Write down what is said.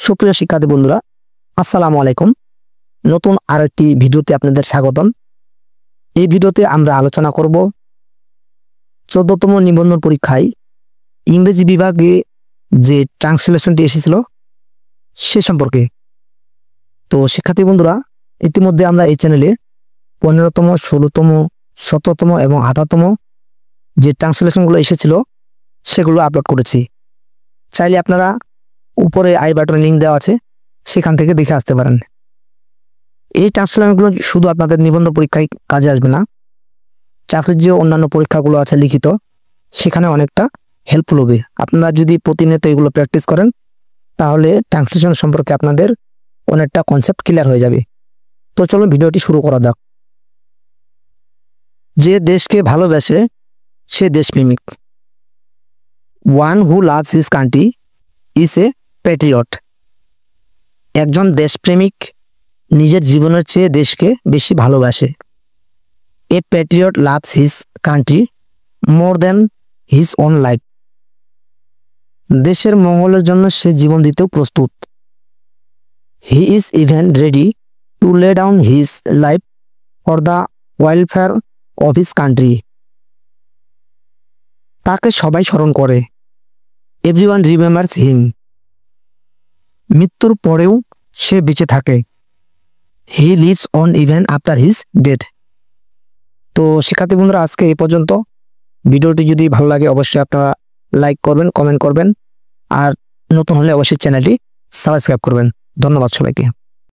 সুপ্রিয় শিক্ষার্থী বন্ধুরা, আসসালামু আলাইকুম। নতুন আরেকটি ভিডিওতে আপনাদের স্বাগতম। এই ভিডিওতে আমরা আলোচনা করব 14তম নিবন্ধন পরীক্ষায় ইংরেজি বিভাগে যে ট্রান্সলেশনটি এসেছিল সে সম্পর্কে। তো শিক্ষার্থী বন্ধুরা, ইতিমধ্যে আমরা এই চ্যানেলে 15তম, 16তম, 17তম এবং 18তম যে ট্রান্সলেশনগুলো এসেছিল সেগুলো আপলোড করেছি। চাইলে আপনারা উপরে আই বাটনে লিঙ্ক দেওয়া আছে, সেখান থেকে দেখে আসতে পারেন। এই ট্রান্সলেশনগুলো শুধু আপনাদের নিবন্ধন পরীক্ষায় কাজে আসবে না, চাকরির যে অন্যান্য পরীক্ষাগুলো আছে লিখিত, সেখানে অনেকটা হেল্পফুল হবে। আপনারা যদি প্রতিনিয়ত এগুলো প্র্যাকটিস করেন তাহলে ট্রান্সলেশন সম্পর্কে আপনাদের অনেকটা কনসেপ্ট ক্লিয়ার হয়ে যাবে। তো চলুন ভিডিওটি শুরু করা যাক। যে দেশকে ভালোবাসে সে দেশপ্রেমিক। One who loves his country is a Patriot. একজন দেশপ্রেমিক নিজের জীবনের চেয়ে দেশকে বেশি ভালোবাসে। এ Patriot loves his country more than his own life. দেশের মঙ্গলের জন্য সে জীবন দিতেও প্রস্তুত। He is even ready to lay down his life for the welfare of his country. তাকে সবাই স্মরণ করে। এভরিওয়ান রিমেম্বারস হিম। মৃত্যুর পরেও সে বেঁচে থাকে। He lives on even after his death. তো শিক্ষার্থী বন্ধুরা, আজকে এই পর্যন্ত। ভিডিওটি যদি ভালো লাগে অবশ্যই আপনারা লাইক করবেন, কমেন্ট করবেন, আর নতুন হলে অবশ্যই চ্যানেলটি সাবস্ক্রাইব করবেন। ধন্যবাদ সবাইকে।